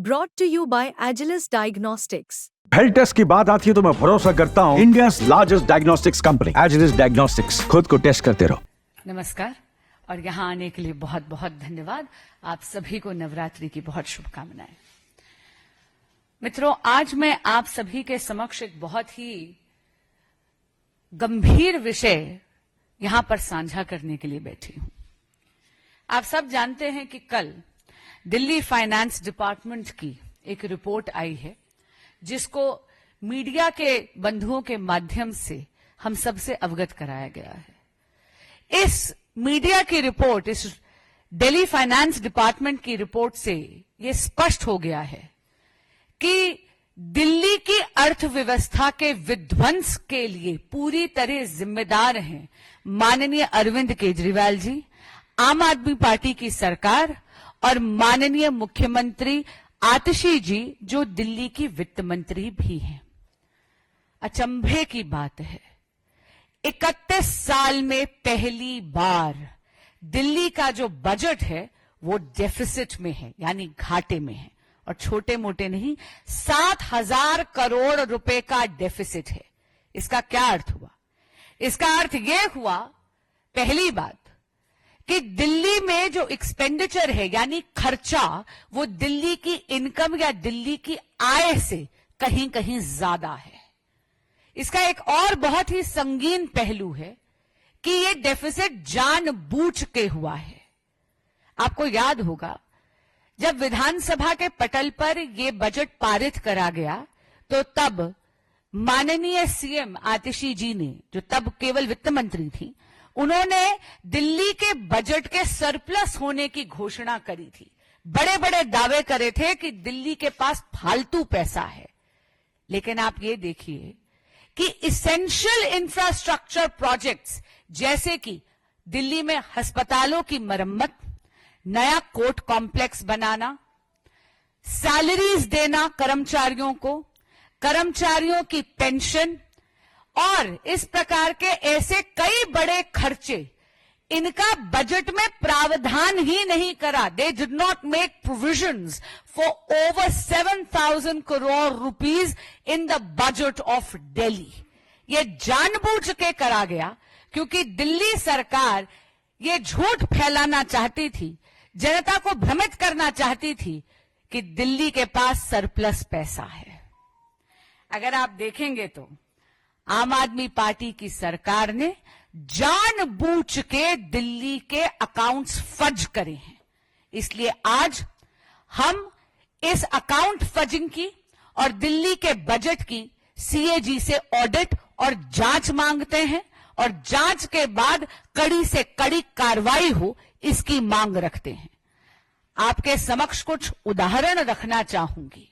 Brought to you by Agilus Diagnostics. Health test की बात आती है तो मैं भरोसा करता हूँ India's largest diagnostics company Agilus diagnostics. खुद को टेस्ट करते रहो। नमस्कार और यहाँ आने के लिए बहुत बहुत धन्यवाद। आप सभी को नवरात्रि की बहुत शुभकामनाएं। मित्रों, आज मैं आप सभी के समक्ष एक बहुत ही गंभीर विषय यहां पर साझा करने के लिए बैठी हूं। आप सब जानते हैं कि कल दिल्ली फाइनेंस डिपार्टमेंट की एक रिपोर्ट आई है जिसको मीडिया के बंधुओं के माध्यम से हम सबसे अवगत कराया गया है। इस मीडिया की रिपोर्ट, इस दिल्ली फाइनेंस डिपार्टमेंट की रिपोर्ट से यह स्पष्ट हो गया है कि दिल्ली की अर्थव्यवस्था के विध्वंस के लिए पूरी तरह जिम्मेदार हैं माननीय अरविंद केजरीवाल जी, आम आदमी पार्टी की सरकार और माननीय मुख्यमंत्री आतिशी जी जो दिल्ली की वित्त मंत्री भी हैं। अचंभे की बात है, 31 साल में पहली बार दिल्ली का जो बजट है वो डेफिसिट में है, यानी घाटे में है, और छोटे मोटे नहीं, 7,000 करोड़ रुपए का डेफिसिट है। इसका क्या अर्थ हुआ? इसका अर्थ यह हुआ, पहली बात, कि दिल्ली में जो एक्सपेंडिचर है यानी खर्चा, वो दिल्ली की इनकम या दिल्ली की आय से कहीं कहीं ज्यादा है। इसका एक और बहुत ही संगीन पहलू है कि ये डेफिसिट जानबूझ के हुआ है। आपको याद होगा जब विधानसभा के पटल पर यह बजट पारित करा गया तो तब माननीय सीएम आतिशी जी ने, जो तब केवल वित्त मंत्री थी, उन्होंने दिल्ली के बजट के सरप्लस होने की घोषणा करी थी। बड़े बड़े दावे करे थे कि दिल्ली के पास फालतू पैसा है। लेकिन आप ये देखिए कि इसेंशियल इंफ्रास्ट्रक्चर प्रोजेक्ट्स जैसे कि दिल्ली में अस्पतालों की मरम्मत, नया कोर्ट कॉम्प्लेक्स बनाना, सैलरीज देना कर्मचारियों को, कर्मचारियों की पेंशन और इस प्रकार के ऐसे कई बड़े खर्चे, इनका बजट में प्रावधान ही नहीं करा। They did not make provisions for over 7,000 crore rupees in the budget of Delhi. ये जानबूझ के करा गया क्योंकि दिल्ली सरकार ये झूठ फैलाना चाहती थी, जनता को भ्रमित करना चाहती थी कि दिल्ली के पास सरप्लस पैसा है। अगर आप देखेंगे तो आम आदमी पार्टी की सरकार ने जानबूझ के दिल्ली के अकाउंट्स फज करे हैं। इसलिए आज हम इस अकाउंट फजिंग की और दिल्ली के बजट की सीएजी से ऑडिट और जांच मांगते हैं और जांच के बाद कड़ी से कड़ी कार्रवाई हो, इसकी मांग रखते हैं। आपके समक्ष कुछ उदाहरण रखना चाहूंगी।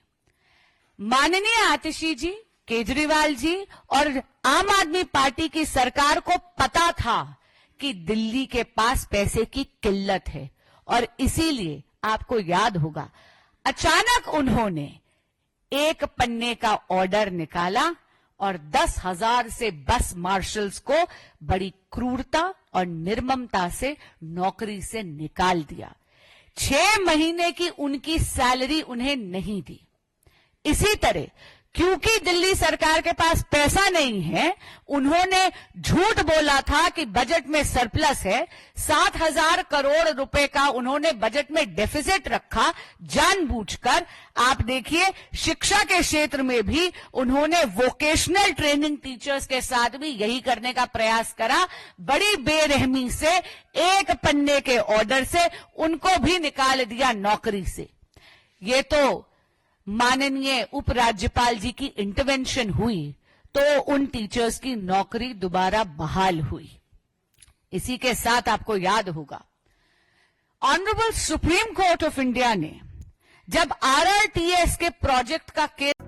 माननीय आतिशी जी, केजरीवाल जी और आम आदमी पार्टी की सरकार को पता था कि दिल्ली के पास पैसे की किल्लत है और इसीलिए आपको याद होगा अचानक उन्होंने एक पन्ने का ऑर्डर निकाला और 10,000 से बस मार्शल्स को बड़ी क्रूरता और निर्ममता से नौकरी से निकाल दिया। 6 महीने की उनकी सैलरी उन्हें नहीं दी। इसी तरह क्योंकि दिल्ली सरकार के पास पैसा नहीं है, उन्होंने झूठ बोला था कि बजट में सरप्लस है। 7,000 करोड़ रुपए का उन्होंने बजट में डेफिसिट रखा जानबूझकर। आप देखिए, शिक्षा के क्षेत्र में भी उन्होंने वोकेशनल ट्रेनिंग टीचर्स के साथ भी यही करने का प्रयास करा। बड़ी बेरहमी से एक पन्ने के ऑर्डर से उनको भी निकाल दिया नौकरी से। ये तो माननीय उपराज्यपाल जी की इंटरवेंशन हुई तो उन टीचर्स की नौकरी दोबारा बहाल हुई। इसी के साथ आपको याद होगा honourable supreme court of India ने जब आरआरटीएस के प्रोजेक्ट का केस